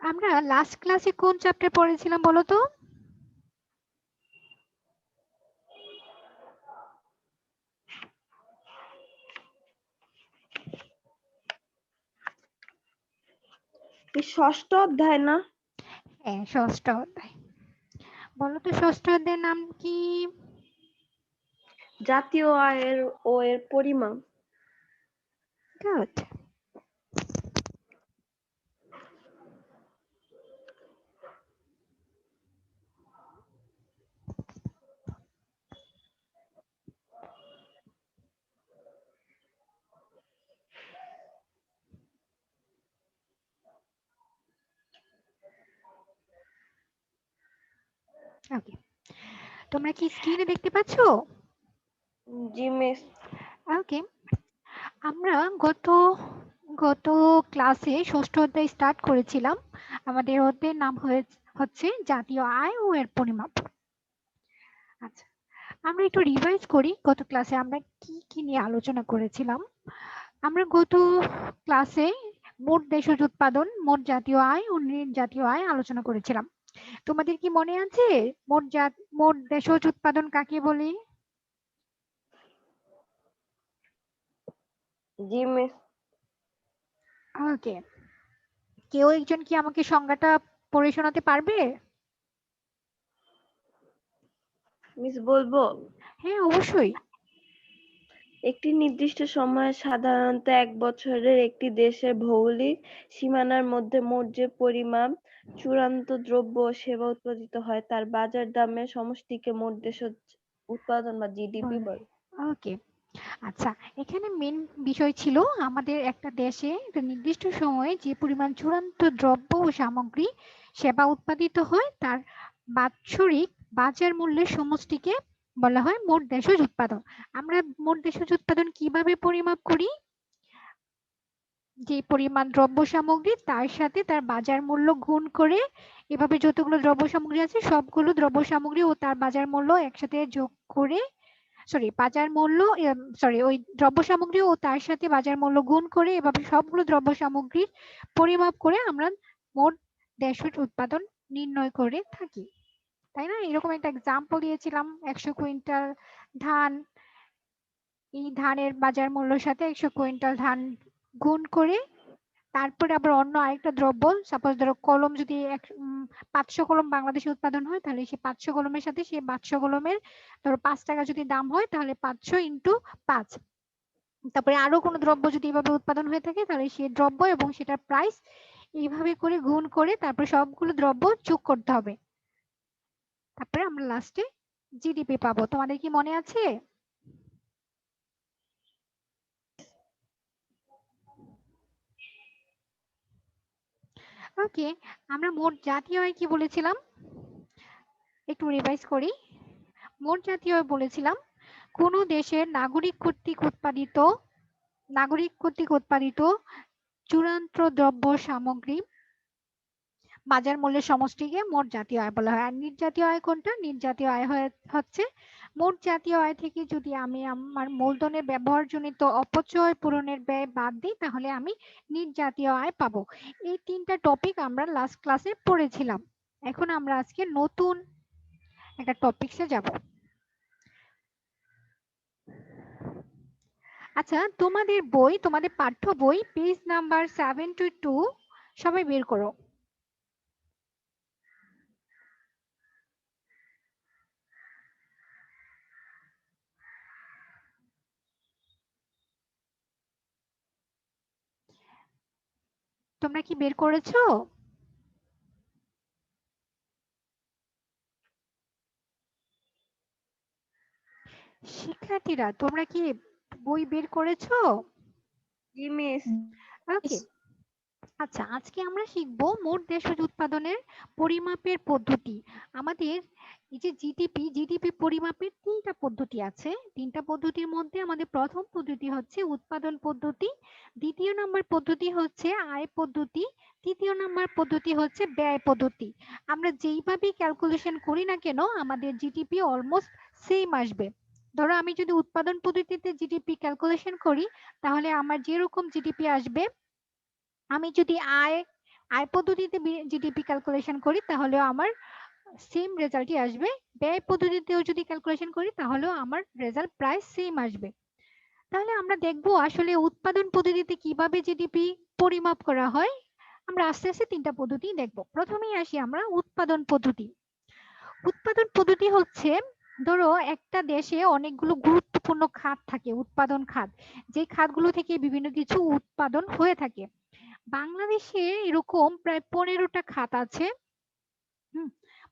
আমরা লাস্ট ক্লাসে কোন চ্যাপ্টার পড়েছিলাম বলো তো? ষষ্ঠ অধ্যায় না? হ্যাঁ, ষষ্ঠ অধ্যায়। বলো তো ষষ্ঠ অধ্যায়ের নাম কি? জাতীয় আয়ের ও এর পরিমাপ। গুড। ওকে, তোমরা কি স্ক্রিনে দেখতে পাচ্ছো? জি মিস। ওকে, আমরা গত গত ক্লাসে ষষ্ঠ অধ্যায় স্টার্ট করেছিলাম। আমাদের অধ্যায়ের নাম হচ্ছে জাতীয় আয় ও এর পরিমাপ। আচ্ছা, আমরা একটু রিভাইজ করি গত ক্লাসে আমরা কি কি নিয়ে আলোচনা করেছিলাম। আমরা গত ক্লাসে মোট দেশজ উৎপাদন, মোট জাতীয় আয় ও নিট জাতীয় আয় আলোচনা করেছিলাম। তোমাদের কি মনে আছে মোট দেশজ উৎপাদন কাকে বলে? জি মিস। ওকে, কেউ একজন কি আমাকে সংজ্ঞাটা পড়ে শোনাতে পারবে? মিস বলবো? হ্যাঁ, অবশ্যই। একটি নির্দিষ্ট সময়ে সাধারণত এক বছরের একটি দেশের ভৌগোলিক সীমানার মধ্যে মোট যে পরিমাণ চূড়ান্ত দ্রব্য ও সেবা উৎপাদিত হয় তার বাজার দামের সমষ্টিকে মোট দেশজ উৎপাদন বা জিডিপি বলে। ওকে, আচ্ছা, এখানে মেন বিষয় ছিল আমাদের একটা দেশে একটা নির্দিষ্ট সময়ে যে পরিমাণ চূড়ান্ত দ্রব্য ও সামগ্রী সেবা উৎপাদিত হয় তার বাৎসরিক বাজার মূল্যের সমষ্টিকে বলা হয় মোট দেশজ উৎপাদন। আমরা মোট দেশজ উৎপাদন কিভাবে পরিমাপ করি? যে পরিমাণ দ্রব্য সামগ্রী তার সাথে তার বাজার মূল্য গুণ করে, এভাবে যতগুলো দ্রব্য সামগ্রী আছে সবগুলো দ্রব্য সামগ্রী ও তার বাজার মূল্য একসাথে যোগ করে, বাজার মূল্য, ওই দ্রব্য সামগ্রী ও তার সাথে বাজার মূল্য গুণ করে এভাবে সবগুলো দ্রব্য সামগ্রীর পরিমাপ করে আমরা মোট দেশজ উৎপাদন নির্ণয় করে থাকি, তাই না? এরকম একটা এক্সাম্পল দিয়েছিলাম, 100 কুইন্টাল ধান, এই ধানের বাজার মূল্যের সাথে 100 কুইন্টাল ধান গুণ করে তারপরে আবার অন্য আরেকটা দ্রব্য, সাপোজ ধরো কলম, যদি 500 কলম বাংলাদেশে উৎপাদন হয় তাহলে সেই 500 কলমের সাথে সেই 500 কলমের ধরো 5 টাকা যদি দাম হয় তাহলে 500 ইন্টু 5। তারপরে আরো কোনো দ্রব্য যদি এভাবে উৎপাদন হয়ে থাকে তাহলে সেই দ্রব্য এবং সেটার প্রাইস এইভাবে করে গুণ করে তারপরে সবগুলো দ্রব্য যোগ করতে হবে। তারপরে আমরা লাস্টে জিডিপি পাবো। তোমাদের কি মনে আছে? ওকে, আমরা মোট জাতীয় আয় কি বলেছিলাম একটু রিভাইজ করি। মোট জাতীয় আয় বলেছিলাম কোন দেশের নাগরিক কর্তৃক উৎপাদিত চূড়ান্ত দ্রব্য সামগ্রী বাজার মূল্যের সমষ্টিকে মোট জাতীয় আয় বলা হয়। আর নিট জাতীয় আয় কোনটা? নিট জাতীয় আয় হচ্ছে মোট জাতীয় আয় থেকে যদি আমি আমার মূলধনের ব্যবহারজনিত অপচয় পূরণের ব্যয় বাদ দিই তাহলে আমি নিট জাতীয় আয় পাবো। এই তিনটা টপিক আমরা লাস্ট ক্লাসে পড়েছিলাম। এখন আমরা আজকে নতুন একটা টপিকসে যাব। আচ্ছা, তোমাদের পাঠ্য বই পেজ নাম্বার 72 সবাই বের করো। তোমরা কি বের করেছো? শিক্ষার্থীরা তোমরা কি বই বের করেছো? জি মিস। ওকে, আচ্ছা, আজকে আমরা শিখব মোট দেশজ উৎপাদনের পরিমাপের পদ্ধতি। আমাদের এই যে জিডিপি পরিমাপের তিনটা পদ্ধতি আছে। তিনটা পদ্ধতির মধ্যে আমাদের প্রথম পদ্ধতি হচ্ছে উৎপাদন পদ্ধতি, দ্বিতীয় নম্বর পদ্ধতি হচ্ছে আয় পদ্ধতি, তৃতীয় নম্বর পদ্ধতি হচ্ছে ব্যয় পদ্ধতি। আমরা যেইভাবেই ক্যালকুলেশন করি না কেন আমাদের জিডিপি অলমোস্ট সেম আসবে। ধরো আমি যদি উৎপাদন পদ্ধতিতে জিডিপি ক্যালকুলেশন করি তাহলে আমার যেরকম জিডিপি আসবে, আমি যদি আয় আয় পদ্ধতিতে জিডিপি ক্যালকুলেশন করি তাহলেও আমার সেম রেজাল্টই আসবে, ব্যয় পদ্ধতিতেও যদি ক্যালকুলেশন করি তাহলেও আমার রেজাল্ট প্রায় সেম আসবে। তাহলে আমরা দেখবো আসলে উৎপাদন পদ্ধতিতে কিভাবে জিডিপি পরিমাপ করা হয়। আমরা আস্তে আস্তে তিনটা পদ্ধতি দেখবো। প্রথমেই আসি আমরা উৎপাদন পদ্ধতি। উৎপাদন পদ্ধতি হচ্ছে, ধরো একটা দেশে অনেকগুলো গুরুত্বপূর্ণ খাত থাকে, উৎপাদন খাত, যে খাতগুলো থেকে বিভিন্ন কিছু উৎপাদন হয়ে থাকে। বাংলাদেশে এরকম প্রায় 15টা খাত আছে।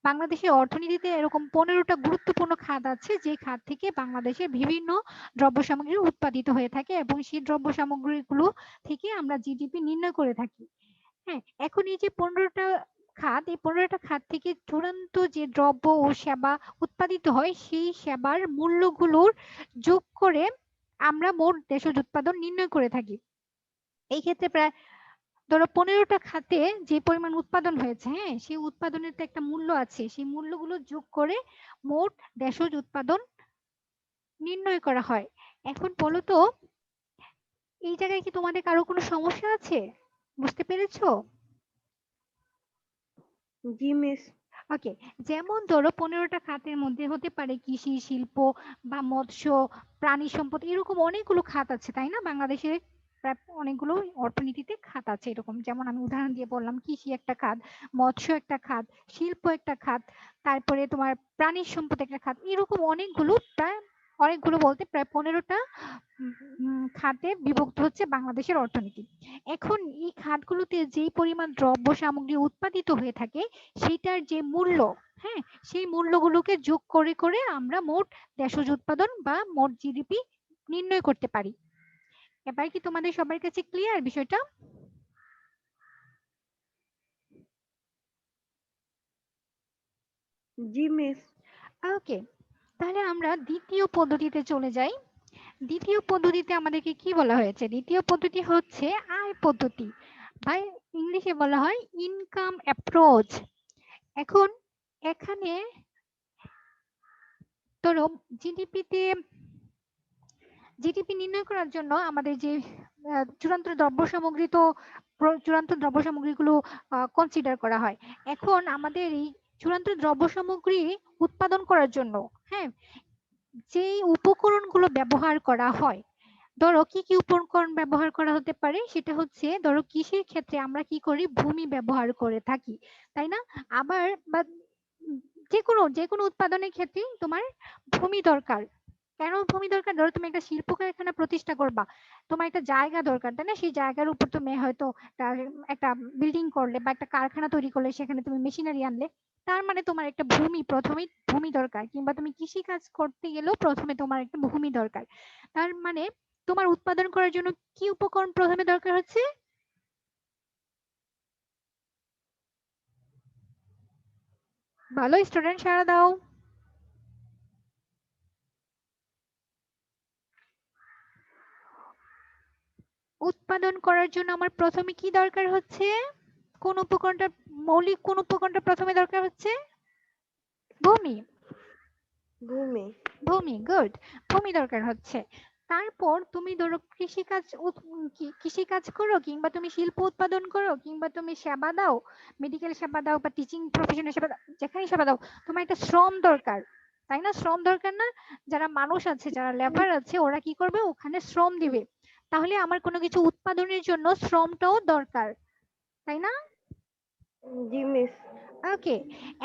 বাংলাদেশের অর্থনীতিতে এরকম 15টা গুরুত্বপূর্ণ খাত আছে, যে খাত থেকে বাংলাদেশের বিভিন্ন দ্রব্য সামগ্রী উৎপাদিত হয়ে থাকে এবং সেই দ্রব্য সামগ্রীগুলো থেকে আমরা জিডিপি নির্ণয় করে থাকি। হ্যাঁ, এখন এই যে 15টা খাত, এই 15টা খাত থেকে চূড়ান্ত যে দ্রব্য ও সেবা উৎপাদিত হয় সেই সেবার মূল্যগুলোর যোগ করে আমরা মোট দেশজ উৎপাদন নির্ণয় করে থাকি। এই ক্ষেত্রে প্রায় ধরো 15টা খাতে যে পরিমাণ উৎপাদন হয়েছে, হ্যাঁ, সেই উৎপাদনের তো একটা মূল্য আছে, সেই মূল্যগুলো যোগ করে মোট দেশজ উৎপাদন নির্ণয় করা হয়। এখন বলো তো, এই জায়গায় কি তোমাদের কারো কোনো সমস্যা আছে? বুঝতে পেরেছো? জি মিস। ওকে, যেমন ধরো 15টা খাতের মধ্যে হতে পারে কৃষি, শিল্প বা মৎস্য, প্রাণী সম্পদ, এরকম অনেকগুলো খাত আছে, তাই না? বাংলাদেশে প্রায় অনেকগুলো অর্থনীতিতে খাত আছে এরকম। যেমন আমি উদাহরণ দিয়ে বললাম, কৃষি একটা খাত, মৎস্য একটা খাত, শিল্প একটা খাত, তারপরে তোমার প্রাণী সম্পদ একটা খাত, এরকম অনেকগুলো, প্রায় অনেকগুলো বলতে প্রায় 15টা খাতে বিভক্ত হচ্ছে বাংলাদেশের অর্থনীতি। এখন এই খাতগুলোতে যেই পরিমাণ দ্রব্য সামগ্রী উৎপাদিত হয়ে থাকে সেটার যে মূল্য, হ্যাঁ, সেই মূল্যগুলোকে যোগ করে করে আমরা মোট দেশজ উৎপাদন বা মোট জিডিপি নির্ণয় করতে পারি। এবার কি তোমাদের সবার কাছে ক্লিয়ার বিষয়টা? জি মিস। ওকে, তাহলে আমরা দ্বিতীয় পদ্ধতিতে চলে যাই। দ্বিতীয় পদ্ধতিতে আমাদেরকে কি বলা হয়েছে? দ্বিতীয় পদ্ধতি হচ্ছে আয় পদ্ধতি, বা ইংলিশে বলা হয় ইনকাম অ্যাপ্রোচ। এখন এখানে ধরো জিডিপিতে জিডিপি নির্ণয় করার জন্য আমাদের যে চূড়ান্ত দ্রব্য সামগ্রী, তো চূড়ান্ত দ্রব্য সামগ্রীগুলো কনসিডার করা হয়। এখন আমাদের এই চূড়ান্ত দ্রব্য সামগ্রী উৎপাদন করার জন্য, হ্যাঁ, যে উপকরণগুলো ব্যবহার করা হয়, ধরো কি কি উপকরণ ব্যবহার করা হতে পারে, সেটা হচ্ছে ধরো কৃষির ক্ষেত্রে আমরা কি করি, ভূমি ব্যবহার করে থাকি, তাই না? আবার বা যে কোনো উৎপাদনের ক্ষেত্রে তোমার ভূমি দরকার। কেন ভূমি দরকার? ধরো তুমি একটা শিল্প কারখানা প্রতিষ্ঠা করবা, তোমার একটা জায়গা দরকার, তাই না? সেই জায়গার উপর তুমি হয়তো একটা বিল্ডিং করলে বা একটা কারখানা তৈরি করলে, সেখানে তুমি মেশিনারি আনলে, তার মানে তোমার একটা প্রথমেই ভূমি দরকার। কিংবা তুমি কৃষি কাজ করতে গেলেও প্রথমে তোমার একটা ভূমি দরকার। তার মানে তোমার উৎপাদন করার জন্য কি উপকরণ প্রথমে দরকার হচ্ছে? ভালো স্টুডেন্ট, সাড়া দাও। উৎপাদন করার জন্য আমার প্রথমে কি দরকার হচ্ছে? কোন উপকরণটা, মৌলিক কোন উপকরণটা প্রথমে দরকার হচ্ছে? ভূমি। ভূমি। ভূমি, গুড। ভূমি দরকার হচ্ছে। তারপর তুমি ধরো কৃষি কাজ করো, কিংবা তুমি শিল্প উৎপাদন করো, কিংবা তুমি সেবা দাও, মেডিকেল সেবা দাও বা টিচিং প্রফেশনের সেবা দাও, যেখানে সেবা দাও, তোমার একটা শ্রম দরকার, তাই না? শ্রম দরকার না? যারা মানুষ আছে, যারা লেবার আছে, ওরা কি করবে, ওখানে শ্রম দিবে। তাহলে আমার কোনো কিছু উৎপাদনের জন্য শ্রমটাও দরকার, তাই না? জি মিস। ওকে,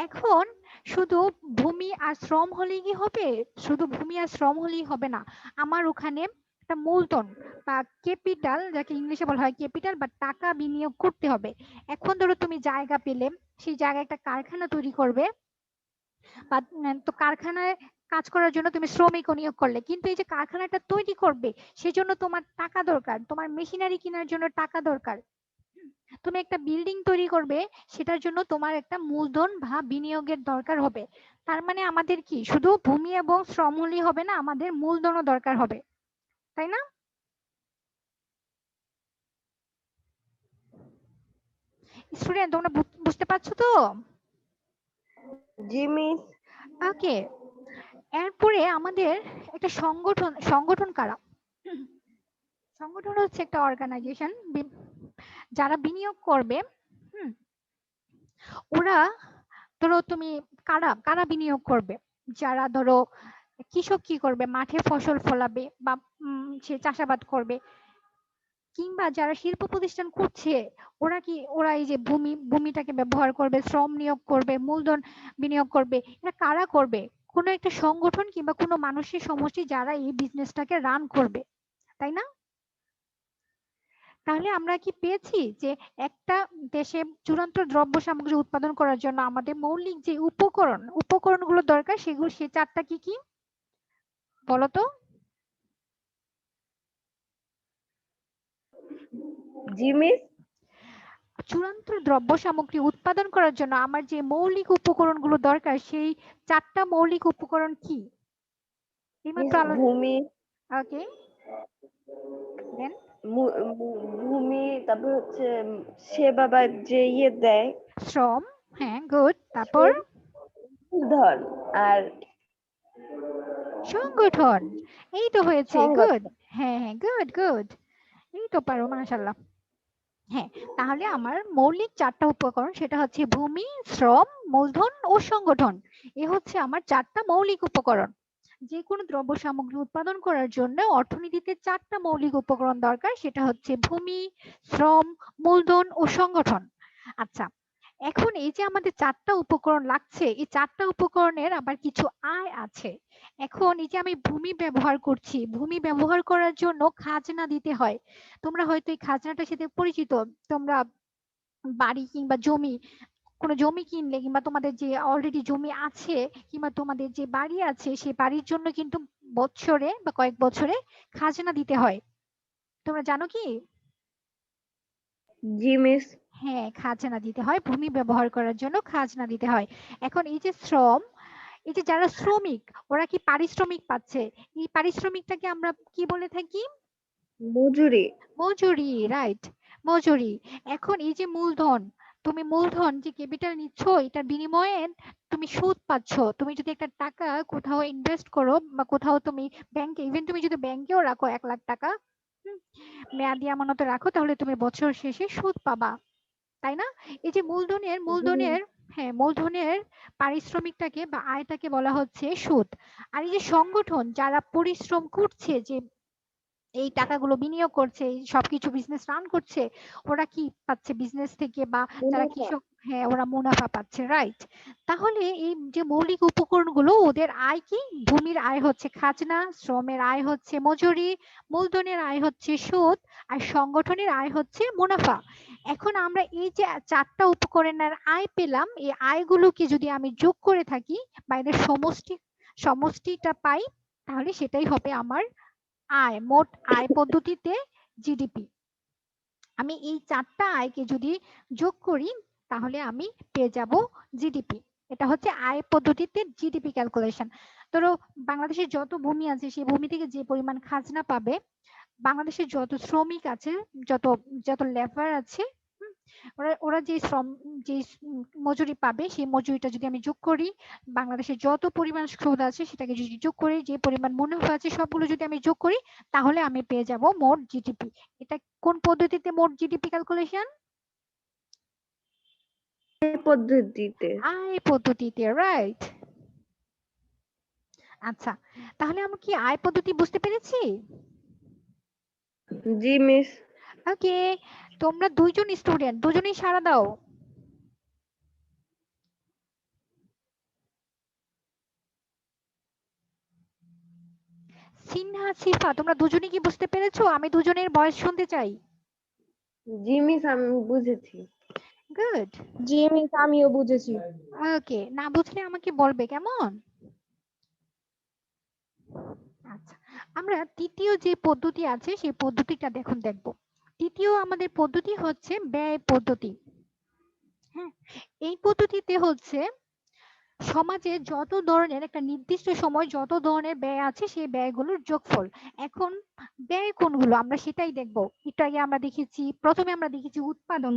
এখন শুধু ভূমি আর শ্রম হলেই কি হবে? শুধু ভূমি আর শ্রম হলেই হবে না, আমার ওখানে একটা মূলধন বা ক্যাপিটাল, যাকে ইংলিশে বলা হয় ক্যাপিটাল বা টাকা বিনিয়োগ করতে হবে। এখন ধরো তুমি জায়গা পেলে, সেই জায়গায় একটা কারখানা তৈরি করবে, বা তো কারখানায় কাজ করার জন্য তুমি শ্রমিকও নিয়োগ করলে, কিন্তু এই যে কারখানাটা তৈরি করবে সেজন্য তোমার টাকা দরকার, তোমার মেশিনারি কেনার জন্য টাকা দরকার। তুমি একটা বিল্ডিং তৈরি করবে, সেটার জন্য তোমার একটা মূলধন বা বিনিয়োগের দরকার হবে। তার মানে আমাদের কি শুধু ভূমি এবং শ্রম হলেই হবে না, আমাদের মূলধনও দরকার হবে, তাই না? স্টুডেন্ট, তোমরা বুঝতে পারছো তো? জি মিস। ওকে, এরপরে আমাদের একটা সংগঠন, সংগঠন কারা? সংগঠন হচ্ছে একটা অর্গানাইজেশন, যারা বিনিয়োগ করবে, ওরা ধরো তুমি কারা কারা বিনিয়োগ করবে, যারা ধরো কৃষক কি করবে, মাঠে ফসল ফলাবে বা সে চাষাবাদ করবে, কিংবা যারা শিল্প প্রতিষ্ঠান করছে ওরা এই যে ভূমিটাকে ব্যবহার করবে, শ্রম নিয়োগ করবে, মূলধন বিনিয়োগ করবে, এটা কারা করবে? কোনো একটা সংগঠন কিংবা কোনো মানুষের সমষ্টি যারা এই বিজনেসটাকে রান করবে, তাই না? তাহলে আমরা কি পেয়েছি যে একটা দেশে চূড়ান্ত দ্রব্য সামগ্রী উৎপাদন করার জন্য আমাদের মৌলিক যে উপকরণগুলো দরকার সেগুলো সে চারটা কি কি বলতো? জি মিস। চূড়ান্ত দ্রব্য সামগ্রী উৎপাদন করার জন্য আমার যে মৌলিক উপকরণগুলো দরকার সেই চারটা মৌলিক উপকরণ কি? মিস এইমাত্র ভূমি, ওকে, দেন ভূমি, তারপর হচ্ছে সেবা বা যে ইয়ে দেয় শ্রম, হ্যাঁ গুড, সে তারপর মূলধন আর সংগঠন, এই তো হয়েছে, গুড, সংগঠন। হ্যাঁ হ্যাঁ গুড গুড, এই তো পারো মাশাআল্লাহ। হ্যাঁ, তাহলে আমার মৌলিক চারটা উপকরণ সেটা হচ্ছে ভূমি, শ্রম, মূলধন ও সংগঠন। এ হচ্ছে আমার চারটা মৌলিক উপকরণ। যে কোনো দ্রব্য সামগ্রী উৎপাদন করার জন্য অর্থনীতিতে চারটা মৌলিক উপকরণ দরকার, সেটা হচ্ছে ভূমি, শ্রম, মূলধন ও সংগঠন। আচ্ছা, এখন এই যে আমাদের চারটা উপকরণ লাগছে, এই চারটা উপকরণের আবার কিছু আয় আছে। এখন এই যে আমি ভূমি ব্যবহার করছি, ভূমি ব্যবহার করার জন্য খাজনা দিতে হয়। তোমরা হয়তো এই খাজনাটার সাথে পরিচিত। তোমরা বাড়ি কিংবা জমি, কোনো জমি কিনলে কিংবা তোমাদের যে অলরেডি জমি আছে কিংবা তোমাদের যে বাড়ি আছে সেই বাড়ির জন্য কিন্তু বছরে বা কয়েক বছরে খাজনা দিতে হয়। তোমরা জানো কি? জি মিস। হ্যাঁ, খাজনা দিতে হয়, ভূমি ব্যবহার করার জন্য খাজনা দিতে হয়। এখন এই যে শ্রম, এই যে যারা শ্রমিক ওরা কি পারিশ্রমিক পাচ্ছে, এই পারিশ্রমিকটাকে আমরা কি বলে থাকি? মজুরি। মজুরি, রাইট, মজুরি। এখন এই যে মূলধন, তুমি মূলধন যে ক্যাপিটাল নিচ্ছ এটার বিনিময়ে তুমি সুদ পাচ্ছ। তুমি যদি একটা টাকা কোথাও ইনভেস্ট করো বা কোথাও তুমি ব্যাংকে, ইভেন তুমি যদি ব্যাংকেও রাখো 1 লাখ টাকা, হুম, মেয়াদি আমানতে রাখো, তাহলে তুমি বছর শেষে সুদ পাবা, তাই না? এই যে মূলধনের হ্যাঁ, মূলধনের পারিশ্রমিকটাকে বা আয়টাকে বলা হচ্ছে সুদ। আর এই যে সংগঠন যারা পরিশ্রম করছে, যে এই টাকাগুলো বিনিয়োগ করছে, এই সবকিছু বিজনেস রান করছে, ওরা কি পাচ্ছে বিজনেস থেকে বা যারা মুনাফা। কৃষক, হ্যাঁ ওরা মুনাফা পাচ্ছে, রাইট। তাহলে এই যে মৌলিক উপকরণগুলো ওদের আয় কি? ভূমির আয় হচ্ছে খাজনা, শ্রমের আয় হচ্ছে মজুরি, মূলধনের আয় হচ্ছে সুদ, আর সংগঠনের আয় হচ্ছে মুনাফা। এখন আমরা এই যে চারটা উপকরণের আয় পেলাম, এই আয়গুলোকে যদি আমি যোগ করে থাকি বা এদের সমষ্টিটা পাই, তাহলে সেটাই হবে আমার আয়, মোট আয় পদ্ধতিতে জিডিপি। আমি এই চারটা আয়কে যদি যোগ করি তাহলে আমি পেয়ে যাব জিডিপি। এটা হচ্ছে আয় পদ্ধতিতে জিডিপি ক্যালকুলেশন। ধরো বাংলাদেশের যত ভূমি আছে সেই ভূমি থেকে যে পরিমাণ খাজনা পাবে, বাংলাদেশের যত শ্রমিক আছে, যত যত লেবার আছে, হুম, ওরা ওরা যে শ্রম, যে মজুরি পাবে সেই মজুরিটা যদি আমি যোগ করি, বাংলাদেশের যত পরিমাণ সুদ আছে সেটাকে যদি যোগ করি, যে পরিমাণ মুনাফা আছে সবগুলো যদি আমি যোগ করি, তাহলে আমি পেয়ে যাব মোট জিডিপি। এটা কোন পদ্ধতিতে মোট জিডিপি ক্যালকুলেশন? এই পদ্ধতিতে। আয় পদ্ধতিতে, রাইট। আচ্ছা, তাহলে আমরা কি আয় পদ্ধতি বুঝতে পেরেছি? জি মিস। ওকে, তোমরা দুইজন স্টুডেন্ট, দুজনেই সাড়া দাও। সিনহা, সিফা, তোমরা দুজনে কি বুঝতে পেরেছো? আমি দুজনের ভয়েস শুনতে চাই। জি মিস, আমি বুঝেছি। গুড। জি মিস, আমিও বুঝেছি। ওকে, না বুঝলে আমাকে বলবে, কেমন? আচ্ছা, আমরা তৃতীয় যে পদ্ধতি আছে সেই পদ্ধতিটা দেখব। তৃতীয় আমাদের পদ্ধতি হচ্ছে ব্যয় পদ্ধতি। হ্যাঁ, এই পদ্ধতিতে হচ্ছে সমাজে যত ধরনের একটা নির্দিষ্ট সময় যত ধরনের ব্যয় আছে সেই ব্যয়গুলোর যোগফল। এখন ব্যয় কোনগুলো আমরা সেটাই দেখব। একটু আগে আমরা দেখেছি, প্রথমে আমরা দেখেছি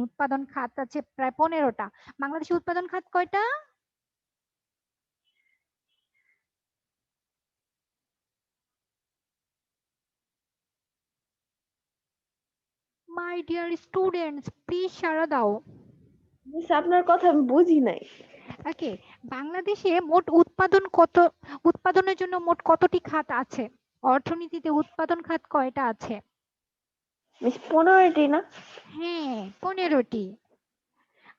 উৎপাদন খাত আছে প্রায় 15টা। বাংলাদেশের উৎপাদন খাত কয়টা? মাই ডিয়ার স্টুডেন্টস, প্লিজ সাড়া দাও। মিস আপনার কথা আমি বুঝি নাই। ওকে, বাংলাদেশে মোট উৎপাদনের জন্য মোট কতটি খাত আছে? অর্থনীতিতে উৎপাদন খাত কয়টা আছে? মিস 15টি না? হ্যাঁ, 15টি।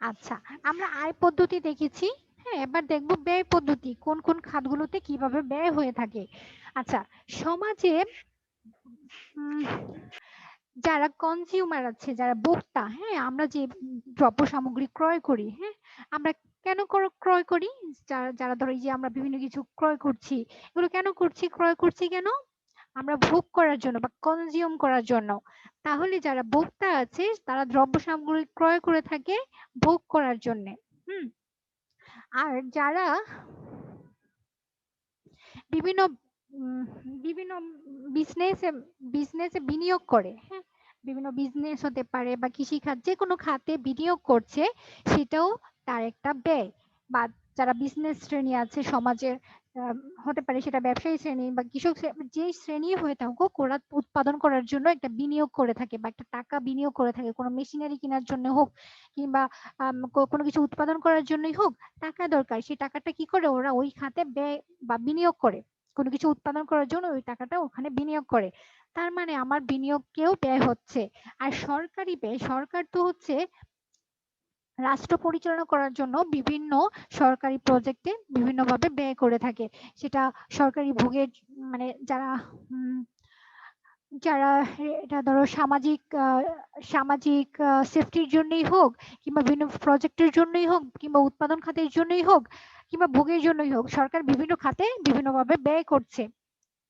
আচ্ছা, আমরা আয় পদ্ধতি দেখেছি। হ্যাঁ, এবার দেখব ব্যয় পদ্ধতি, কোন কোন খাতগুলোতে কিভাবে ব্যয় হয়ে থাকে। আচ্ছা, সমাজে উম, যারা কনজিউমার আছে, যারা ভোক্তা, হ্যাঁ, আমরা যে দ্রব্য সামগ্রী ক্রয় করি, হ্যাঁ, আমরা কেন ক্রয় করি? যারা যারা ধরো এই যে আমরা বিভিন্ন কিছু ক্রয় করছি, এগুলো কেন করছি, ক্রয় করছি কেন? আমরা ভোগ করার জন্য বা কনজিউম করার জন্য। তাহলে যারা ভোক্তা আছে তারা দ্রব্য সামগ্রী ক্রয় করে থাকে ভোগ করার জন্য। হুম। আর যারা বিভিন্ন উম, বিভিন্ন বিজনেসে বিজনেসে বিনিয়োগ করে, হ্যাঁ, বিভিন্ন বিজনেস হতে পারে বা কৃষিখাত, যে কোনো খাতে বিনিয়োগ করছে, সেটাও তার একটা ব্যয়। বা যারা বিজনেস শ্রেণী আছে সমাজের, আহ, হতে পারে সেটা ব্যবসায়ী শ্রেণী বা কৃষক যে শ্রেণী হয়ে থাকুক, ওরা উৎপাদন করার জন্য একটা বিনিয়োগ করে থাকে বা একটা টাকা বিনিয়োগ করে থাকে, কোনো মেশিনারি কেনার জন্য হোক কিংবা কোনো কিছু উৎপাদন করার জন্যই হোক, টাকা দরকার, সেই টাকাটা কি করে ওরা ওই খাতে ব্যয় বা বিনিয়োগ করে, কোনো কিছু উৎপাদন করার জন্য ওই টাকাটা ওখানে বিনিয়োগ করে। তার মানে আমার বিনিয়োগকেও ব্যয় হচ্ছে। আর সরকারি ব্যয়, সরকার তো হচ্ছে রাষ্ট্র পরিচালনা করার জন্য বিভিন্ন সরকারি প্রজেক্টে বিভিন্নভাবে ব্যয় করে থাকে। সেটা সরকারি ভোগের, মানে যারা উম, যারা এটা ধরো সামাজিক সামাজিক সেফটির জন্যই হোক কিংবা বিভিন্ন প্রজেক্টের জন্যই হোক কিংবা উৎপাদন খাতের জন্যই হোক কিংবা ভোগের জন্যই হোক, সরকার বিভিন্ন খাতে বিভিন্নভাবে ব্যয় করছে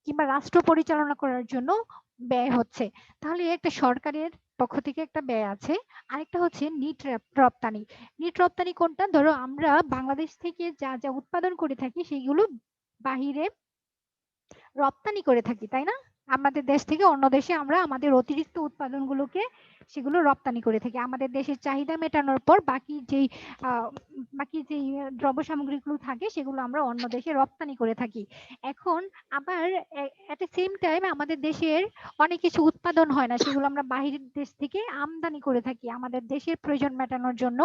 কিংবা রাষ্ট্র পরিচালনা করার জন্য ব্যয় হচ্ছে। তাহলে একটা সরকারের পক্ষ থেকে একটা ব্যয় আছে। আরেকটা হচ্ছে নিট রপ্তানি। নিট রপ্তানি কোনটা? ধরো আমরা বাংলাদেশ থেকে যা যা উৎপাদন করে থাকি সেগুলো বাহিরে রপ্তানি করে থাকি, তাই না? আমাদের দেশ থেকে অন্য দেশে আমরা আমাদের অতিরিক্ত উৎপাদনগুলোকে সেগুলো রপ্তানি করে থাকি, আমাদের দেশের চাহিদা মেটানোর পর বাকি যেই দ্রব্য সামগ্রীগুলো থাকে সেগুলো আমরা অন্য দেশে রপ্তানি করে থাকি। এখন আবার এট দ্য সেম টাইম আমাদের দেশের অনেক কিছু উৎপাদন হয় না, সেগুলো আমরা বাহিরের দেশ থেকে আমদানি করে থাকি আমাদের দেশের প্রয়োজন মেটানোর জন্য।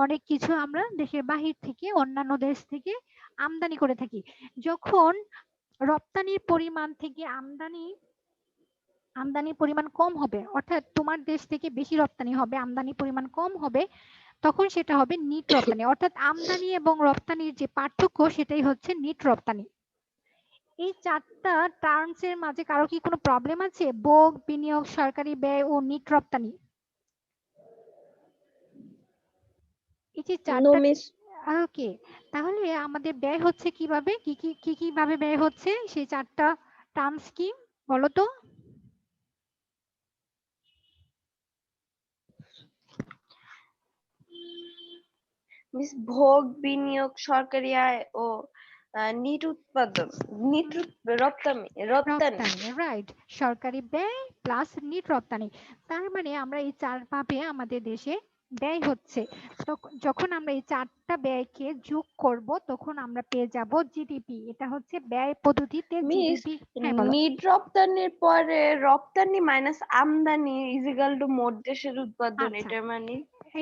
অনেক কিছু আমরা দেশের বাহির থেকে অন্যান্য দেশ থেকে আমদানি করে থাকি। যখন রপ্তানির পরিমাণ থেকে আমদানির পরিমাণ কম হবে, অর্থাৎ তোমার দেশ থেকে বেশি রপ্তানি হবে, আমদানির পরিমাণ কম হবে, তখন সেটা হবে নিট রপ্তানি। অর্থাৎ আমদানি এবং রপ্তানির যে পার্থক্য সেটাই হচ্ছে নিট রপ্তানি। এই চারটা টার্মস এর মাঝে কারো কি কোনো প্রবলেম আছে? ভোগ, বিনিয়োগ, সরকারি ব্যয় ও নিট রপ্তানি, এই যে নো চারটা। মিস। ওকে, তাহলে আমাদের ব্যয় হচ্ছে কিভাবে, কি ভাবে ব্যয় হচ্ছে, সেই চারটা টার্মস কি বলো তো? মিস ভোগ, বিনিয়োগ, সরকারি আয় ও নিট উৎপাদন, নিট রপ্তানি রপ্তানি। রপ্তানি, রাইট। সরকারি ব্যয় প্লাস নিট রপ্তানি। তার মানে আমরা এই চার ভাবে আমাদের দেশে ব্যয় হচ্ছে। যখন আমরা এই চারটা ব্যয়কে যোগ করব তখন আমরা পেয়ে যাব জিডিপি। এটা হচ্ছে ব্যয় পদ্ধতিতে মিস জিডিপি। হ্যাঁ বলো। নিট রপ্তানির পরে রপ্তানি মাইনাস আমদানি ইজিক্যাল টু মোট দেশের উৎপাদন, আচ্ছা, এটা মানে?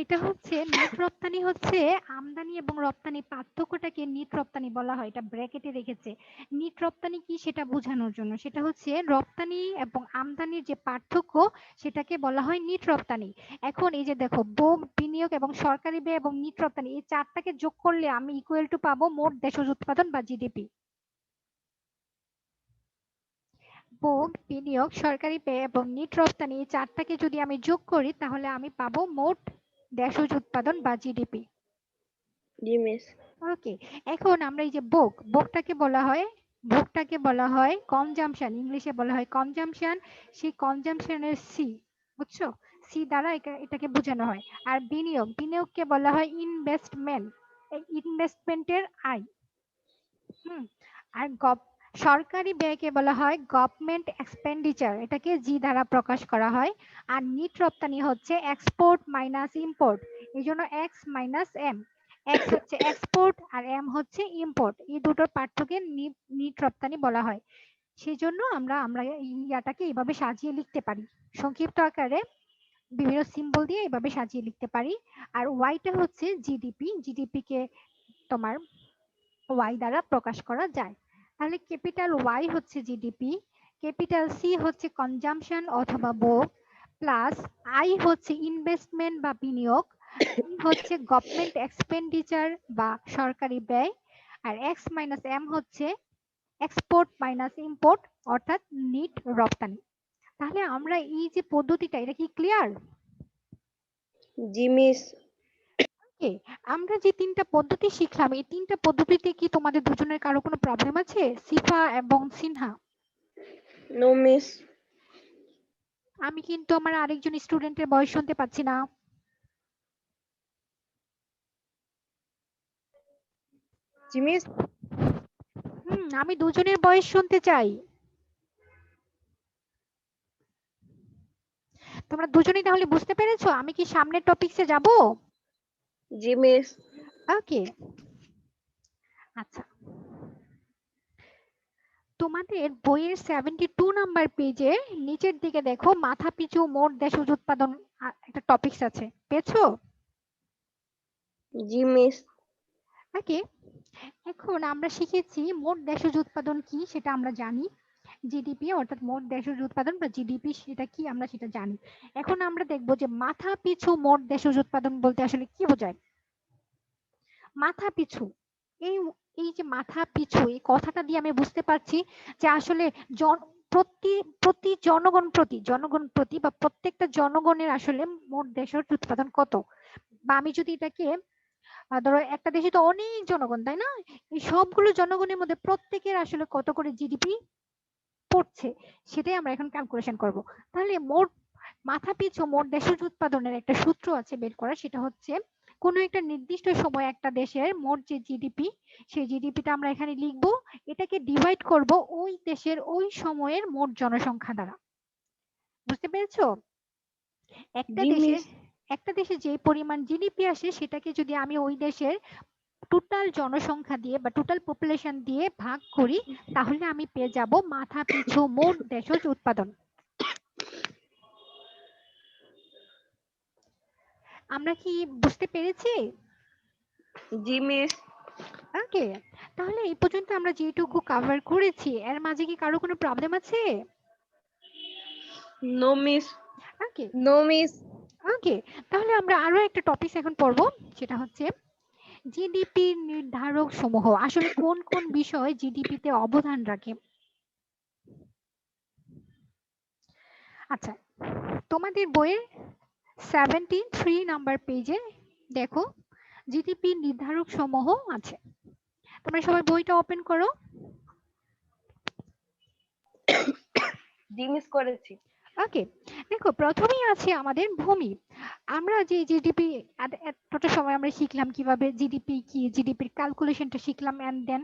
এটা হচ্ছে নিট রপ্তানি হচ্ছে আমদানি এবং রপ্তানি পার্থক্যটাকে নিট রপ্তানি বলা হয়, এটা ব্র্যাকেটে রেখেছে। নিট রপ্তানি কি সেটা বোঝানোর জন্য, সেটা হচ্ছে রপ্তানি এবং আমদানির যে পার্থক্য সেটাকে বলা হয় নিট রপ্তানি। এখন এই যে দেখো, ভোগ, বিনিয়োগ এবং সরকারি ব্যয় এবং নিট রপ্তানি, এই চারটাকে যোগ করলে আমি ইকুয়াল টু পাবো মোট দেশজ উৎপাদন বা জিডিপি। ভোগ, বিনিয়োগ, সরকারি ব্যয় এবং নিট রপ্তানি, এই চারটাকে যদি আমি যোগ করি তাহলে আমি পাবো মোট দেশজ উৎপাদন বা জিডিপি। জি মিস। ওকে, এখন আমরা এই যে ভোগটাকে বলা হয় কনজাম্পশন, ইংলিশে বলা হয় কনজাম্পশন। সেই কনজাম্পশনের সি, বুঝছো, সি দ্বারা এটাকে বোঝানো হয়। আর বিনিয়োগকে বলা হয় ইনভেস্টমেন্ট, এই ইনভেস্টমেন্টের আই। হুম। আর সরকারি ব্যয়কে বলা হয় গভর্নমেন্ট এক্সপেন্ডিচার, এটাকে জি দ্বারা প্রকাশ করা হয়। আর নিট রপ্তানি হচ্ছে এক্সপোর্ট মাইনাস ইম্পোর্ট, এই জন্য এক্স মাইনাস এম। এক্স হচ্ছে এক্সপোর্ট আর এম হচ্ছে ইম্পোর্ট, এই দুটোর পার্থক্যে নিট রপ্তানি বলা হয়। সেই জন্য আমরা আমরা এই ইয়াটাকে এইভাবে সাজিয়ে লিখতে পারি সংক্ষিপ্ত আকারে। বিভিন্ন সিম্বল দিয়ে এভাবে সাজিয়ে লিখতে পারি। আর ওয়াইটা হচ্ছে জিডিপি, জিডিপি কে তোমার ওয়াই দ্বারা প্রকাশ করা যায়। তাহলে ক্যাপিটাল ওয়াই হচ্ছে জিডিপি, ক্যাপিটাল সি হচ্ছে কনজাম্পশন অথবা ভোগ, প্লাস আই হচ্ছে ইনভেস্টমেন্ট বা বিনিয়োগ, ই হচ্ছে গভর্নমেন্ট এক্সপেন্ডিচার বা সরকারি ব্যয়, আর এক্স মাইনাস এম হচ্ছে এক্সপোর্ট মাইনাস ইম্পোর্ট অর্থাৎ নিট রপ্তানি। তাহলে আমরা এই যে পদ্ধতিটা, এটা কি ক্লিয়ার? জি মিস। ওকে, আমরা যে তিনটা পদ্ধতি শিখলাম এই তিনটা পদ্ধতিতে কি তোমাদের দুজনের কারো কোনো প্রবলেম আছে, সিফা এবং সিনহা? No miss. আমি কিন্তু আমার আরেকজন স্টুডেন্টের বয়স শুনতে পাচ্ছি না। জি মিস। আমি দুজনের বয়স শুনতে চাই। তোমরা দুজনেই তাহলে বুঝতে পেরেছো আমি কি সামনের টপিকসে যাব? জি মিস। ওকে, আচ্ছা, তোমাদের বইয়ের 72 নাম্বার পেজে নিচের দিকে দেখো মাথাপিছু মোট দেশজ উৎপাদন একটা টপিকস আছে, পেয়েছো? জি মিস। ওকে, এখন আমরা শিখেছি মোট দেশজ উৎপাদন কি সেটা আমরা জানি, জিডিপি অর্থাৎ মোট দেশজ উৎপাদন বা জিডিপি সেটা কি আমরা সেটা জানি। এখন আমরা দেখবো যে মাথা পিছু মোট দেশজ উৎপাদন বলতে আসলে কি বোঝায়। মাথা পিছু, এই এই যে মাথা পিছু এই কথাটা দিয়ে আমি বুঝতে পারছি যে আসলে জন প্রতি প্রতি জনগণ প্রতি বা প্রত্যেকটা জনগণের আসলে মোট দেশের উৎপাদন কত, বা আমি যদি এটাকে ধরো একটা দেশে তো অনেক জনগণ তাই না, এই সবগুলো জনগণের মধ্যে প্রত্যেকের আসলে কত করে জিডিপি পড়ছে সেটাই আমরা এখন ক্যালকুলেশন করব। তাহলে মোট মাথা পিছু মোট দেশের উৎপাদনের একটা সূত্র আছে বের করা, সেটা হচ্ছে কোনো একটা নির্দিষ্ট সময় একটা দেশের মোট যে জিডিপি সেই জিডিপিটা আমরা এখানে লিখব, এটাকে ডিভাইড করব ওই দেশের ওই সময়ের মোট জনসংখ্যা দ্বারা। বুঝতে পেরেছো? একটা জি দেশে মিস। একটা দেশে যে পরিমাণ জিডিপি আসে সেটাকে যদি আমি ওই দেশের টোটাল জনসংখ্যা দিয়ে বা টোটাল পপুলেশন দিয়ে ভাগ করি তাহলে আমি পেয়ে যাব মাথা পিছু মোট দেশজ উৎপাদন। আমরা কি বুঝতে পেরেছি? জি মিস। ওকে, তাহলে এই পর্যন্ত আমরা যেটুকু কভার করেছি এর মাঝে কি কারো কোনো প্রবলেম আছে? No miss. Okay, no miss. Okay, তাহলে আমরা আরো একটা টপিক এখন পড়বো, সেটা হচ্ছে জিডিপি নির্ধারক সমূহ আসলে কোন কোন বিষয় জিডিপিতে অবদান রাখে। আচ্ছা, তোমাদের বইয়ের 73 নাম্বার পেজে দেখো জিডিপি নির্ধারক সমূহ আছে, তোমরা সবাই বইটা ওপেন করো। জি মিস করেছি। ওকে, দেখো প্রথমেই আছে আমাদের ভূমি। আমরা যে জিডিপি এতটা সময় আমরা শিখলাম কিভাবে জিডিপি কি, জিডিপির ক্যালকুলেশনটা শিখলাম, এন্ড দেন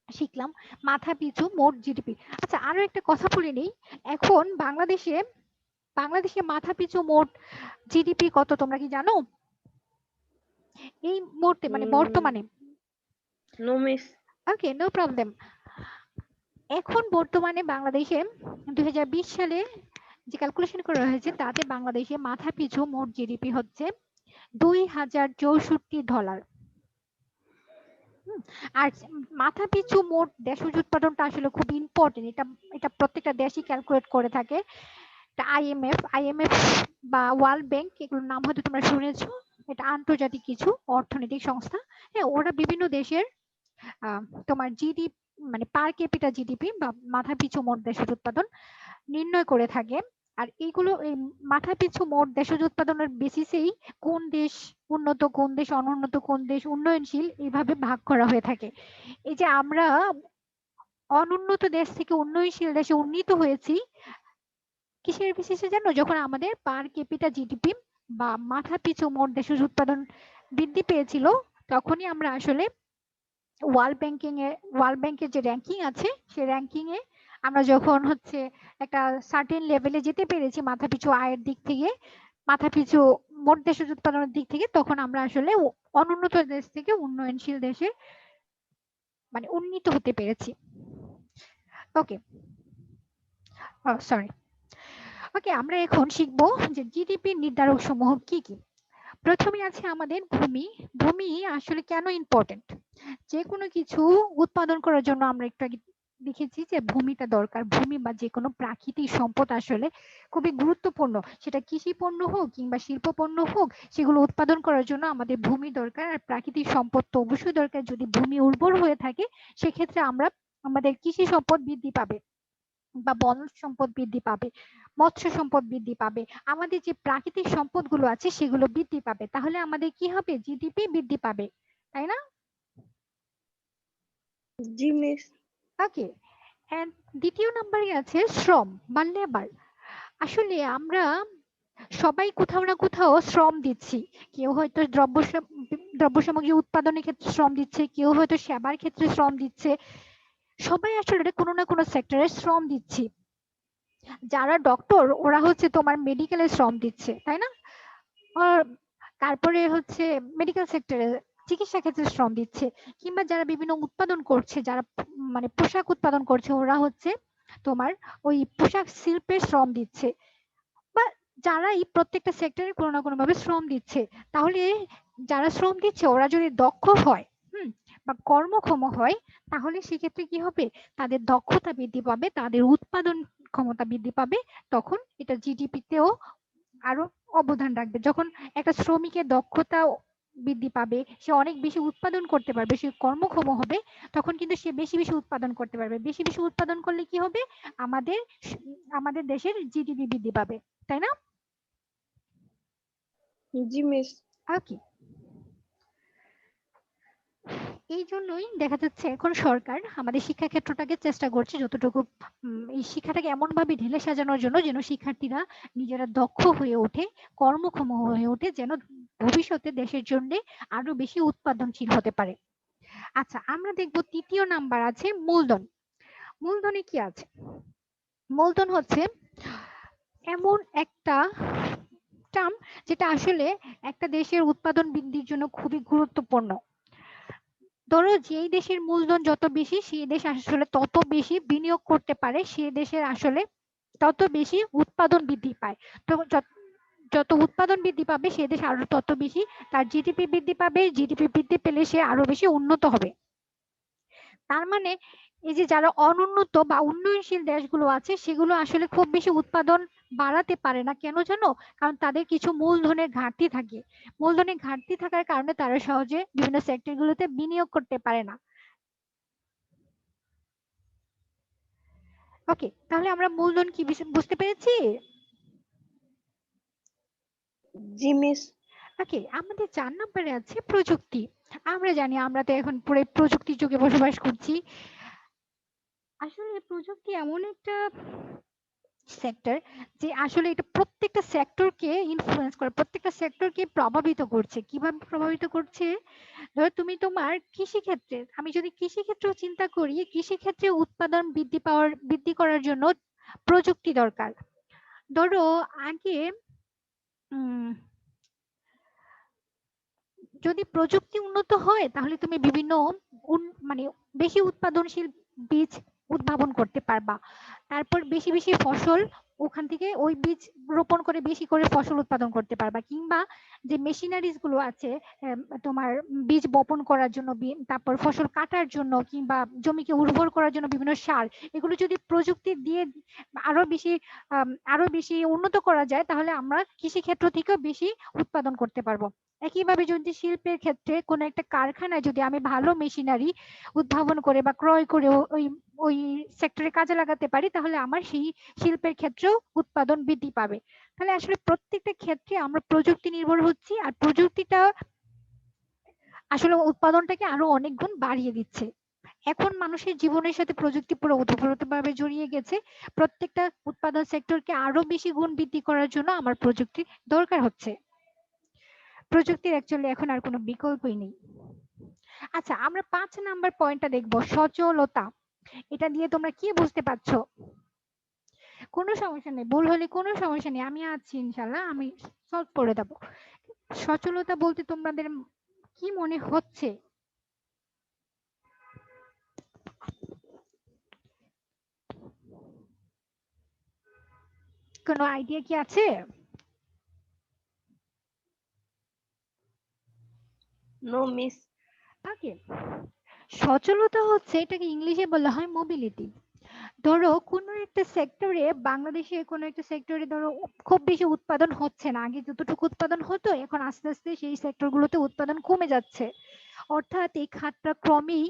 শিখলাম মাথা পিছু মোট জিডিপি। আচ্ছা, আরো একটা কথা বলে নেই, এখন বাংলাদেশে মাথা পিছু মোট জিডিপি কত তোমরা কি জানো এই মুহূর্তে, মানে বর্তমানে? No miss. Okay, no problem. এখন বর্তমানে বাংলাদেশে 2020 সালে যে ক্যালকুলেশন করা হয়েছে তাতে বাংলাদেশে মাথা পিছু মোট জিডিপি হচ্ছে $2064। আর মাথা পিছু মোট দেশজ উৎপাদনটা আসলে খুব ইম্পর্টেন্ট, এটা এটা প্রত্যেকটা দেশই ক্যালকুলেট করে থাকে। এটা আইএমএফ বা ওয়ার্ল্ড ব্যাংক এগুলোর নাম হয়তো তোমরা শুনেছো, এটা আন্তর্জাতিক কিছু অর্থনৈতিক সংস্থা। হ্যাঁ, ওরা বিভিন্ন দেশের তোমার জিডিপি মানে পার ক্যাপিটা জিডিপি বা মাথা পিছু মোট দেশজ উৎপাদন নির্ণয় করে থাকে। আর এইগুলো এই মাথা পিছু মোট দেশজ উৎপাদনের বেসিসেই কোন দেশ উন্নত, কোন দেশ অনুন্নত, কোন দেশ উন্নয়নশীল এইভাবে ভাগ করা হয়ে থাকে। এই যে আমরা অনুন্নত দেশ থেকে উন্নয়নশীল দেশে উন্নীত হয়েছি কিসের বেসিসে জানো, যখন আমাদের পার ক্যাপিটা জিডিপি বা মাথা পিছু মোট দেশজ উৎপাদন বৃদ্ধি পেয়েছিল তখনই আমরা আসলে ওয়ার্ল্ড ব্যাংকের যে র্যাঙ্কিং আছে সেই র্যাঙ্কিং এ আমরা যখন হচ্ছে একটা সার্টেন লেভেলে যেতে পেরেছি মাথাপিছু আয়ের দিক থেকে, মাথাপিছু মোট দেশজ উৎপাদনের দিক থেকে, তখন আমরা আসলে অনুন্নত দেশ থেকে উন্নয়নশীল দেশে মানে উন্নীত হতে পেরেছি। ওকে, সরি। ওকে, আমরা এখন শিখবো যে জিডিপি নির্ধারক সমূহ কি কি। প্রথমে আছে আমাদের ভূমি। ভূমি আসলে কেন ইম্পর্টেন্ট? যে কোনো কিছু উৎপাদন করার জন্য আমরা একটু আগে দেখেছি যে ভূমিটা দরকার। ভূমি বা যে কোনো প্রাকৃতিক সম্পদ আসলে খুবই গুরুত্বপূর্ণ। সেটা কৃষি পণ্য হোক কিংবা শিল্প পণ্য হোক, সেগুলো উৎপাদন করার জন্য আমাদের ভূমি দরকার। আর প্রাকৃতিক সম্পদ তো অবশ্যই দরকার। যদি ভূমি উর্বর হয়ে থাকে, সেক্ষেত্রে আমরা আমাদের কৃষি সম্পদ বৃদ্ধি পাবে বা বনজ সম্পদ বৃদ্ধি পাবে, মৎস্য সম্পদ বৃদ্ধি পাবে। আমাদের যে প্রাকৃতিক সম্পদগুলো আছে সেগুলো বৃদ্ধি পাবে। তাহলে আমাদের কি হবে? জিডিপি বৃদ্ধি পাবে, তাই না? জি মিস। ওকে, এন্ড দ্বিতীয় নম্বরে আছে শ্রম বা লেবার। আসলে আমরা সবাই কোথাও না কোথাও শ্রম দিচ্ছি। কেউ হয়তো দ্রব্য সামগ্রী উৎপাদনের ক্ষেত্রে শ্রম দিচ্ছে, কেউ হয়তো সেবার ক্ষেত্রে শ্রম দিচ্ছে। সবাই আসলে কোনো না কোনো সেক্টরে শ্রম দিচ্ছি। যারা ডক্টর ওরা হচ্ছে তোমার মেডিকেলে শ্রম দিচ্ছে, তাই না? আর তারপরে হচ্ছে মেডিকেল সেক্টরে চিকিৎসা ক্ষেত্রে শ্রম দিচ্ছে। কিংবা যারা বিভিন্ন উৎপাদন করছে, যারা মানে পোশাক উৎপাদন করছে, ওরা হচ্ছে তোমার ওই পোশাক শিল্পে শ্রম দিচ্ছে। বা যারা এই প্রত্যেকটা সেক্টরে কোনো না কোনো ভাবে শ্রম দিচ্ছে। তাহলে যারা শ্রম দিচ্ছে ওরা যদি দক্ষ হয়, বা কর্মক্ষম হয়, তাহলে সেক্ষেত্রে কি হবে? তাদের দক্ষতা বৃদ্ধি পাবে, তাদের উৎপাদন ক্ষমতা বৃদ্ধি পাবে। তখন এটা জিডিপিতেও আরো অবদান রাখবে। যখন একটা শ্রমিকের দক্ষতা বৃদ্ধি পাবে, সে অনেক বেশি উৎপাদন করতে পারবে, সে কর্মক্ষম হবে, তখন কিন্তু সে বেশি বেশি উৎপাদন করতে পারবে। বেশি বেশি উৎপাদন করলে কি হবে? আমাদের আমাদের দেশের জিডিপি বৃদ্ধি পাবে, তাই না? জি মিস। ওকে, এই জন্যই দেখা যাচ্ছে এখন সরকার আমাদের শিক্ষা ক্ষেত্রটাকে চেষ্টা করছে যতটুকু এই শিক্ষাটাকে এমন ভাবে ঢেলে সাজানোর জন্য যেন শিক্ষার্থীরা নিজেরা দক্ষ হয়ে ওঠে, কর্মক্ষম হয়ে ওঠে, যেন ভবিষ্যতে দেশের জন্য আরো বেশি উৎপাদনশীল হতে পারে। আচ্ছা, আমরা দেখব তৃতীয় নাম্বার আছে মূলধন। মূলধনে কি আছে? মূলধন হচ্ছে এমন একটা টার্ম যেটা আসলে একটা দেশের উৎপাদন বৃদ্ধির জন্য খুবই গুরুত্বপূর্ণ। ধরো যেই দেশের মূলধন যত বেশি, সেই দেশ আসলে তত বেশি বিনিয়োগ করতে পারে, সেই দেশের আসলে তত বেশি উৎপাদন বৃদ্ধি পায়। তো যত উৎপাদন বৃদ্ধি পাবে সে দেশ আরো তত বেশি তার জিডিপি বৃদ্ধি পাবে। জিডিপি বৃদ্ধি পেলে সে আরো বেশি উন্নত হবে। তার মানে এই যে যারা অনুন্নত বা উন্নয়নশীল দেশগুলো আছে সেগুলো আসলে খুব বেশি উৎপাদন বাড়াতে পারে না। কেন জানো? কারণ তাদের কিছু মূলধনের ঘাটতি থাকে। মূলধনের ঘাটতি থাকার কারণে তারা সহজে বিভিন্ন সেক্টরগুলোতে বিনিয়োগ করতে পারে না। ওকে, তাহলে আমরা মূলধন কি বুঝতে পেরেছি? জি মিস। ওকে, আমাদের 4 নম্বরে আছে প্রযুক্তি। আমরা জানি আমরা তো এখন পুরো প্রযুক্তির যুগে বসবাস করছি। আসলে প্রযুক্তি এমন একটা সেক্টর যে আসলে এটা প্রত্যেকটা সেক্টরকে ইনফ্লুয়েন্স করে, প্রত্যেকটা সেক্টরকে প্রভাবিত করছে। কিভাবে প্রভাবিত করছে? ধরো তুমি তোমার কৃষি ক্ষেত্রে, আমি যদি কৃষি ক্ষেত্র চিন্তা করি, কৃষি ক্ষেত্রে উৎপাদন বৃদ্ধি করার জন্য প্রযুক্তি দরকার। ধরো আগে উম যদি প্রযুক্তি উন্নত হয় তাহলে তুমি বিভিন্ন মানে বেশি উৎপাদনশীল বীজ উদ্ভাবন করতে পারবা। তারপর বেশি বেশি ফসল ওখান থেকে ওই বীজ রোপণ করে বেশি করে ফসল উৎপাদন করতে পারবা। কিংবা যে মেশিনারিজ গুলো আছে তোমার বীজ বপন করার জন্য, তারপর ফসল কাটার জন্য, কিংবা জমিকে উর্বর করার জন্য বিভিন্ন সার, এগুলো যদি প্রযুক্তি দিয়ে আরো বেশি আরো বেশি উন্নত করা যায়, তাহলে আমরা কৃষি ক্ষেত্র থেকেও বেশি উৎপাদন করতে পারবো। একইভাবে যদি শিল্পের ক্ষেত্রে কোনো একটা কারখানায় যদি আমি ভালো মেশিনারি উদ্ভাবন করে বা ক্রয় করে ওই ওই সেক্টরে কাজে লাগাতে পারি, তাহলে আমার সেই শিল্পের ক্ষেত্রেও উৎপাদন বৃদ্ধি পাবে। তাহলে আসলে প্রত্যেকটা ক্ষেত্রে আমরা প্রযুক্তি নির্ভর হচ্ছি, আর প্রযুক্তিটা আসলে উৎপাদনটাকে আরো অনেক গুণ বাড়িয়ে দিচ্ছে। এখন মানুষের জীবনের সাথে প্রযুক্তি পুরো ওতপ্রোতভাবে জড়িয়ে গেছে। প্রত্যেকটা উৎপাদন সেক্টরকে আরো বেশি গুণ বৃদ্ধি করার জন্য আমার প্রযুক্তির দরকার হচ্ছে। প্রযুক্তির অ্যাকচুয়ালি এখন আর কোনো বিকল্পই নেই। আচ্ছা, আমরা 5 নাম্বার পয়েন্টটা দেখবো, সচলতা। এটা দিয়ে তোমরা কি বুঝতে পারছো? কোনো সমস্যা নেই, ভুল হলে কোনো সমস্যা নেই, আমি আছি ইনশাল্লাহ, আমি সলভ করে দেবো। সচলতা বলতে তোমাদের কি মনে হচ্ছে? কোনো আইডিয়া কি আছে? No miss. ওকে, সচলতা হচ্ছে এটাকে ইংলিশে বলা হয় মোবিলিটি। ধরো কোনো একটা সেক্টরে, বাংলাদেশে কোনো একটা সেক্টরে ধরো খুব বেশি উৎপাদন হচ্ছে না, আগে যতটুকু উৎপাদন হতো এখন আস্তে আস্তে সেই সেক্টরগুলোতে উৎপাদন কমে যাচ্ছে, অর্থাৎ এই খাতটা ক্রমেই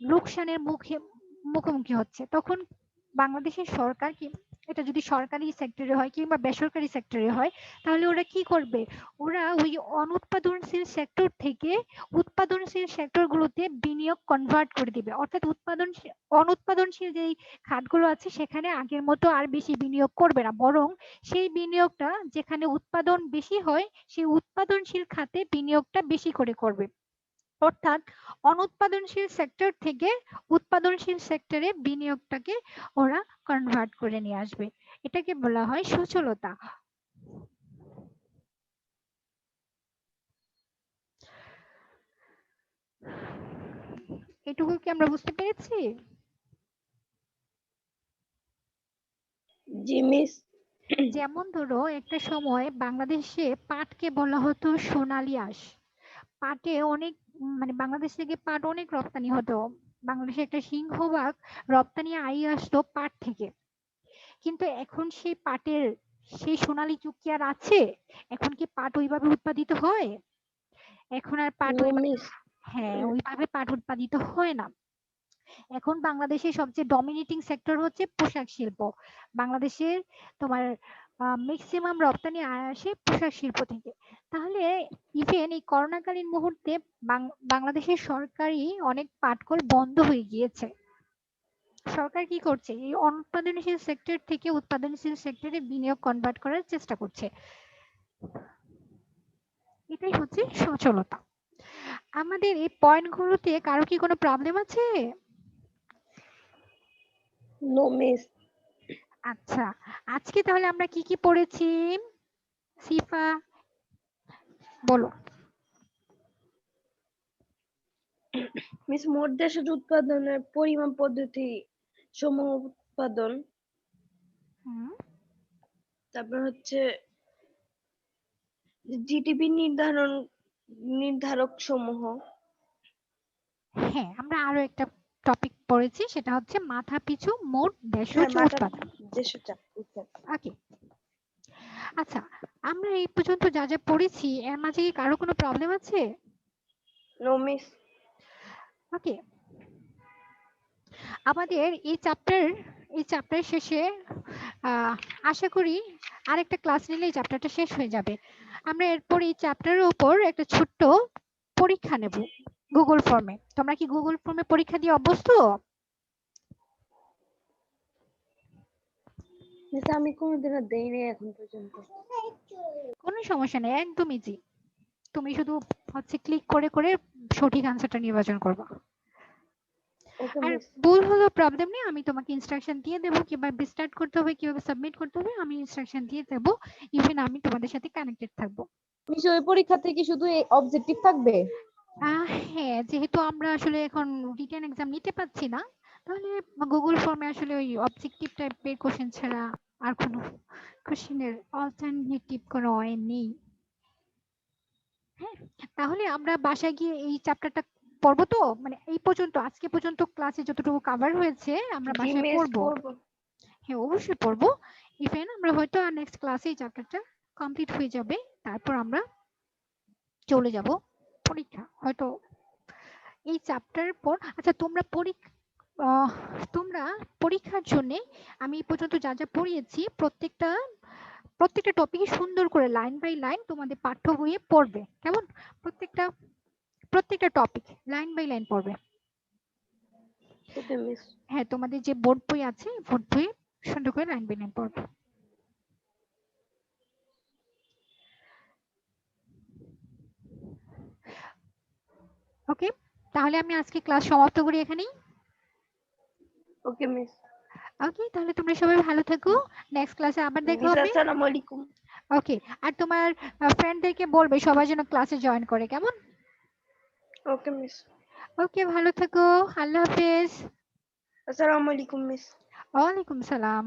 লোকসানের মুখোমুখি হচ্ছে। তখন বাংলাদেশের সরকার কি, এটা যদি সরকারি সেক্টরে হয় কিংবা বেসরকারি সেক্টরে হয়, তাহলে ওরা কি করবে, ওরা ওই অনুৎপাদনশীল সেক্টর থেকে উৎপাদনশীল সেক্টরগুলোতে বিনিয়োগ কনভার্ট করে দিবে, অর্থাৎ অনুৎপাদনশীল যেই খাতগুলো আছে সেখানে আগের মতো আর বেশি বিনিয়োগ করবে না, বরং সেই বিনিয়োগটা যেখানে উৎপাদন বেশি হয় সেই উৎপাদনশীল খাতে বিনিয়োগটা বেশি করে করবে। অর্থাৎ অনুৎপাদনশীল সেক্টর থেকে উৎপাদনশীল সেক্টরে বিনিয়োগটাকে ওরা কনভার্ট করে নিয়ে আসবে, এটাকে বলা হয় সচলতা। এটুকু কি আমরা বুঝতে পেরেছি? জি মিস। যেমন ধরো একটা সময় বাংলাদেশে পাটকে বলা হতো সোনালী আঁশ, পাটে অনেক মানে বাংলাদেশ থেকে পাট অনেক রপ্তানি হতো, বাংলাদেশে একটা সিংহভাগ রপ্তানি আয় আসতো পাট থেকে। কিন্তু এখন সেই পাটের সেই সোনালী যুগ কি আর আছে? এখন কি পাট ওইভাবে উৎপাদিত হয়? এখন আর পাট নো ওইভাবে, মিস। হ্যাঁ ওইভাবে পাট উৎপাদিত হয় না। এখন বাংলাদেশের সবচেয়ে ডমিনেটিং সেক্টর হচ্ছে পোশাক শিল্প। বাংলাদেশের তোমার ম্যাক্সিমাম রপ্তানি আয় আসে পোশাক শিল্প থেকে। তাহলে ইভেন এই করোনাকালীন মুহূর্তে বাংলাদেশের সরকারি অনেক পাটকল বন্ধ হয়ে গিয়েছে। সরকার কি করছে, এই অনুৎপাদনশীল সেক্টর থেকে উৎপাদনশীল সেক্টরে বিনিয়োগ কনভার্ট করার চেষ্টা করছে। এটাই হচ্ছে সচলতা। আমাদের এই পয়েন্টগুলোতে কারো কি কোনো প্রবলেম আছে? No miss. আচ্ছা, আজকে তাহলে আমরা কি কি পড়েছি? সিফা বলো। মিস মোট দেশের উৎপাদনের পরিমাণ পদ্ধতি, সমূহ উৎপাদন, হুম, তারপর হচ্ছে জিডিপি নির্ধারক সমূহ। হ্যাঁ আমরা আরো একটা টপিক পড়েছি, সেটা হচ্ছে মাথা পিছু মোট দেশজ হ্যাঁ, মাথা উৎপাদন। দেশের উৎপাদন। ওকে, আচ্ছা আমরা এই পর্যন্ত যা যা পড়েছি এর মাঝে কি কারো কোনো প্রবলেম আছে? No miss. ওকে, আমাদের এই চ্যাপ্টার শেষে আশা করি আরেকটা ক্লাস নিলে এই চ্যাপ্টারটা শেষ হয়ে যাবে। আমরা এরপর এই চ্যাপ্টারের উপর একটা ছোট্ট পরীক্ষা নেব গুগল ফর্মে। তোমরা কি গুগল ফর্মে পরীক্ষা দিয়ে অভ্যস্ত? মিস আমি কোনোদিনও দেইনি এখন পর্যন্ত। কোনো সমস্যা নেই, একদম ইজি। তুমি শুধু হচ্ছে ক্লিক করে করে সঠিক আনসারটা নির্বাচন করবে। ওকে আর মিস। ভুল হলো প্রবলেম নেই, আমি তোমাকে ইনস্ট্রাকশন দিয়ে দেবো কিভাবে স্টার্ট করতে হবে, কিভাবে সাবমিট করতে হবে, আমি ইনস্ট্রাকশন দিয়ে দেবো। ইভেন আমি তোমাদের সাথে কানেক্টেড থাকবো। মিস ওই পরীক্ষাতে কি শুধু এই অবজেক্টিভ থাকবে? হ্যাঁ, যেহেতু আমরা আসলে এখন রিটেন এক্সাম নিতে পাচ্ছি না, তাহলে গুগল ফর্মে আসলে ওই অবজেক্টিভ টাইপের কোশ্চেন ছাড়া আর কোনো কোশ্চেনের অল্টারনেটিভ কোনো ওয়ে নেই। হ্যাঁ, তাহলে আমরা বাসায় গিয়ে এই চ্যাপ্টারটা পড়বো তো, মানে এই পর্যন্ত আজকে পর্যন্ত ক্লাসে যতটুকু কভার হয়েছে আমরা জি বাসায় মিস পড়বো। পড়বো। হ্যাঁ অবশ্যই পড়বো। ইভেন আমরা হয়তো আর নেক্সট ক্লাসে এই চ্যাপ্টারটা কমপ্লিট হয়ে যাবে, তারপর আমরা চলে যাব পরীক্ষা হয়তো এই চ্যাপ্টারের পর। আচ্ছা তোমরা পরীক্ষার জন্য আমি এই পর্যন্ত যা যা পড়িয়েছি প্রত্যেকটা টপিক সুন্দর করে লাইন বাই লাইন তোমাদের পাঠ্য বইয়ে পড়বে, কেমন? প্রত্যেকটা প্রত্যেকটা টপিক লাইন বাই লাইন পড়বে। ওকে মিস। হ্যাঁ তোমাদের যে বোর্ড বই আছে বোর্ড বইয়ে সুন্দর করে লাইন বাই লাইন পড়বে। ওকে, তাহলে আমি আজকে ক্লাস সমাপ্ত করি এখানেই। ওকে মিস। ওকে, তাহলে তোমরা সবাই ভালো থাকো, নেক্সট ক্লাসে আবার দেখা মিস হবে। আসসালামু আলাইকুম। ওকে, আর তোমার ফ্রেন্ডদেরকে বলবে সবাই যেন ক্লাসে জয়েন করে, কেমন? ওকে মিস। ওকে, ভালো থাকো, আল্লাহ হাফেজ। আসসালামু আলাইকুম মিস। ওয়ালাইকুম সালাম।